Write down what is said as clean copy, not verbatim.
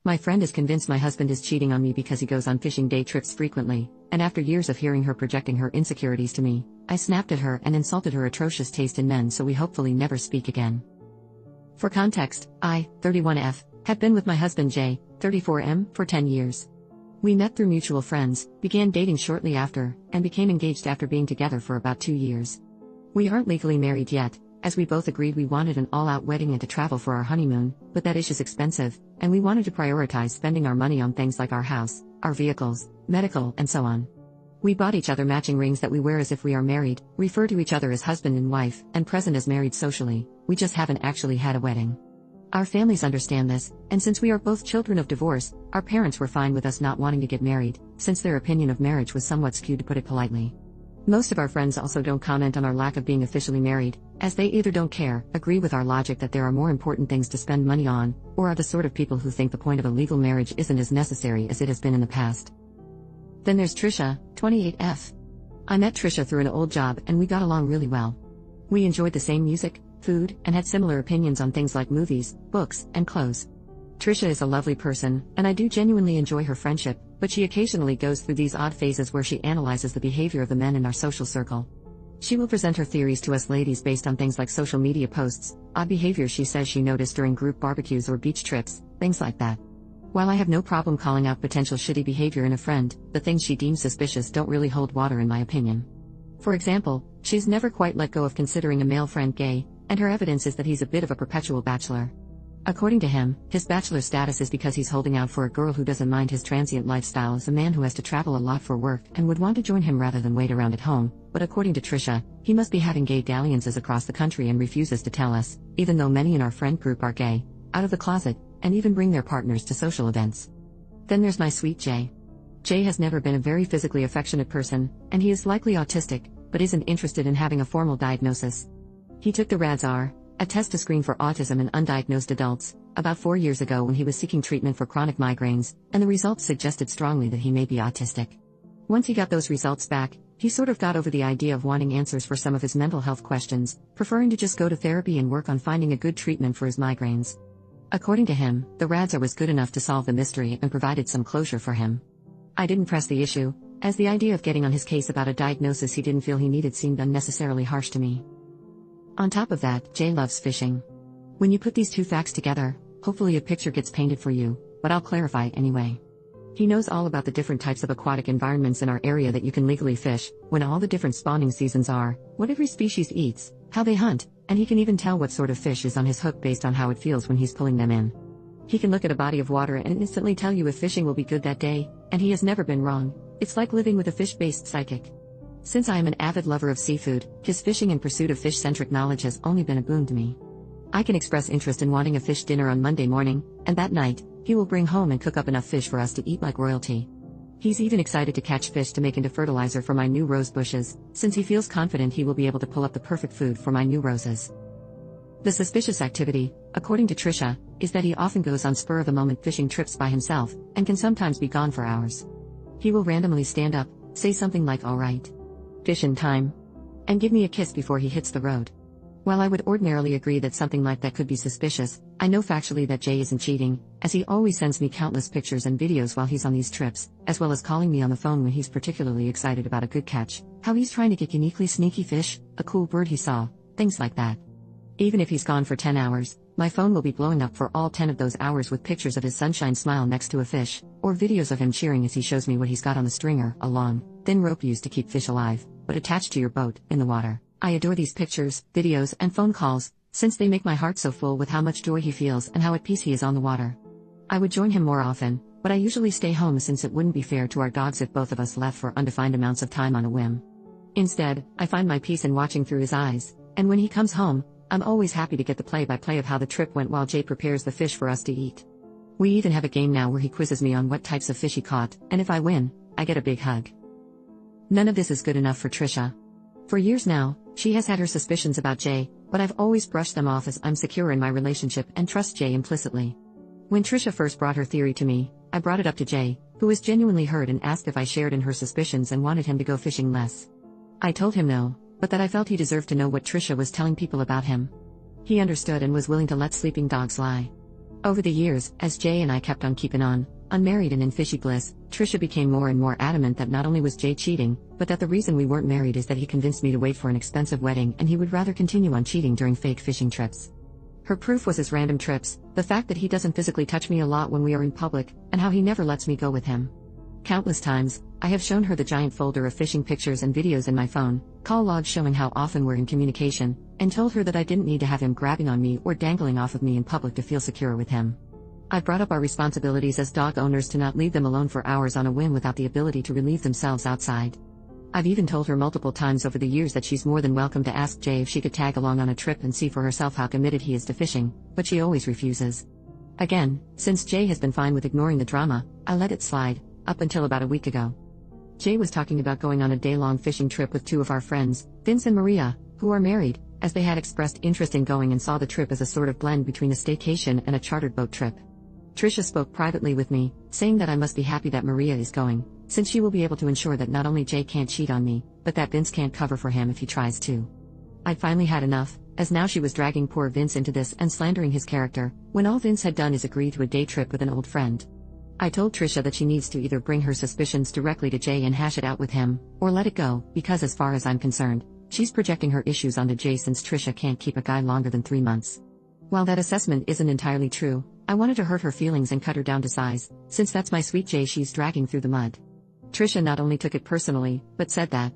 My friend is convinced my husband is cheating on me because he goes on fishing day trips frequently, and after years of hearing her projecting her insecurities to me, I snapped at her and insulted her atrocious taste in men, so we hopefully never speak again. For context, I, 31F, have been with my husband J, 34M, for 10 years. We met through mutual friends, began dating shortly after, and became engaged after being together for about 2 years. We aren't legally married yet, as we both agreed we wanted an all-out wedding and to travel for our honeymoon, but that is expensive, and we wanted to prioritize spending our money on things like our house, our vehicles, medical, and so on. We bought each other matching rings that we wear as if we are married, refer to each other as husband and wife, and present as married socially. We just haven't actually had a wedding. Our families understand this, and since we are both children of divorce, our parents were fine with us not wanting to get married, since their opinion of marriage was somewhat skewed, to put it politely. Most of our friends also don't comment on our lack of being officially married, as they either don't care, agree with our logic that there are more important things to spend money on, or are the sort of people who think the point of a legal marriage isn't as necessary as it has been in the past. Then there's Trisha, 28F. I met Trisha through an old job and we got along really well. We enjoyed the same music, food, and had similar opinions on things like movies, books, and clothes. Trisha is a lovely person, and I do genuinely enjoy her friendship, but she occasionally goes through these odd phases where she analyzes the behavior of the men in our social circle. She will present her theories to us ladies based on things like social media posts, odd behavior she says she noticed during group barbecues or beach trips, things like that. While I have no problem calling out potential shitty behavior in a friend, the things she deems suspicious don't really hold water in my opinion. For example, she's never quite let go of considering a male friend gay, and her evidence is that he's a bit of a perpetual bachelor. According to him, his bachelor status is because he's holding out for a girl who doesn't mind his transient lifestyle as a man who has to travel a lot for work and would want to join him rather than wait around at home, but according to Trisha, he must be having gay dalliances across the country and refuses to tell us, even though many in our friend group are gay, out of the closet, and even bring their partners to social events. Then there's my sweet Jay. Jay has never been a very physically affectionate person, and he is likely autistic, but isn't interested in having a formal diagnosis. He took the RADS-R, a test to screen for autism in undiagnosed adults, about 4 years ago when he was seeking treatment for chronic migraines, and the results suggested strongly that he may be autistic. Once he got those results back, he sort of got over the idea of wanting answers for some of his mental health questions, preferring to just go to therapy and work on finding a good treatment for his migraines. According to him, the RADS-R was good enough to solve the mystery and provided some closure for him. I didn't press the issue, as the idea of getting on his case about a diagnosis he didn't feel he needed seemed unnecessarily harsh to me. On top of that, Jay loves fishing. When you put these two facts together, hopefully a picture gets painted for you, but I'll clarify anyway. He knows all about the different types of aquatic environments in our area that you can legally fish, when all the different spawning seasons are, what every species eats, how they hunt, and he can even tell what sort of fish is on his hook based on how it feels when he's pulling them in. He can look at a body of water and instantly tell you if fishing will be good that day, and he has never been wrong. It's like living with a fish-based psychic. Since I am an avid lover of seafood, his fishing and pursuit of fish-centric knowledge has only been a boon to me. I can express interest in wanting a fish dinner on Monday morning, and that night, he will bring home and cook up enough fish for us to eat like royalty. He's even excited to catch fish to make into fertilizer for my new rose bushes, since he feels confident he will be able to pull up the perfect food for my new roses. The suspicious activity, according to Trisha, is that he often goes on spur-of-the-moment fishing trips by himself, and can sometimes be gone for hours. He will randomly stand up, say something like "alright, fishin' time," and give me a kiss before he hits the road. While I would ordinarily agree that something like that could be suspicious, I know factually that Jay isn't cheating, as he always sends me countless pictures and videos while he's on these trips, as well as calling me on the phone when he's particularly excited about a good catch, how he's trying to get uniquely sneaky fish, a cool bird he saw, things like that. Even if he's gone for 10 hours, my phone will be blowing up for all 10 of those hours with pictures of his sunshine smile next to a fish, or videos of him cheering as he shows me what he's got on the stringer, a long, thin rope used to keep fish alive, but attached to your boat, in the water. I adore these pictures, videos, and phone calls, since they make my heart so full with how much joy he feels and how at peace he is on the water. I would join him more often, but I usually stay home since it wouldn't be fair to our dogs if both of us left for undefined amounts of time on a whim. Instead, I find my peace in watching through his eyes, and when he comes home, I'm always happy to get the play-by-play of how the trip went while Jay prepares the fish for us to eat. We even have a game now where he quizzes me on what types of fish he caught, and if I win, I get a big hug. None of this is good enough for Trisha. For years now, she has had her suspicions about Jay, but I've always brushed them off as I'm secure in my relationship and trust Jay implicitly. When Trisha first brought her theory to me, I brought it up to Jay, who was genuinely hurt and asked if I shared in her suspicions and wanted him to go fishing less. I told him no, but that I felt he deserved to know what Trisha was telling people about him. He understood and was willing to let sleeping dogs lie. Over the years, as Jay and I kept on keeping on, unmarried and in fishy bliss, Trisha became more and more adamant that not only was Jay cheating, but that the reason we weren't married is that he convinced me to wait for an expensive wedding and he would rather continue on cheating during fake fishing trips. Her proof was his random trips, the fact that he doesn't physically touch me a lot when we are in public, and how he never lets me go with him. Countless times, I have shown her the giant folder of fishing pictures and videos in my phone, call logs showing how often we're in communication, and told her that I didn't need to have him grabbing on me or dangling off of me in public to feel secure with him. I brought up our responsibilities as dog owners to not leave them alone for hours on a whim without the ability to relieve themselves outside. I've even told her multiple times over the years that she's more than welcome to ask Jay if she could tag along on a trip and see for herself how committed he is to fishing, but she always refuses. Again, since Jay has been fine with ignoring the drama, I let it slide, up until about a week ago. Jay was talking about going on a day-long fishing trip with two of our friends, Vince and Maria, who are married, as they had expressed interest in going and saw the trip as a sort of blend between a staycation and a chartered boat trip. Trisha spoke privately with me, saying that I must be happy that Maria is going, since she will be able to ensure that not only Jay can't cheat on me, but that Vince can't cover for him if he tries to. I'd finally had enough, as now she was dragging poor Vince into this and slandering his character, when all Vince had done is agree to a day trip with an old friend. I told Trisha that she needs to either bring her suspicions directly to Jay and hash it out with him, or let it go, because as far as I'm concerned, she's projecting her issues onto Jay since Trisha can't keep a guy longer than 3 months. While that assessment isn't entirely true, I wanted to hurt her feelings and cut her down to size, since that's my sweet Jay she's dragging through the mud. Trisha not only took it personally, but said that,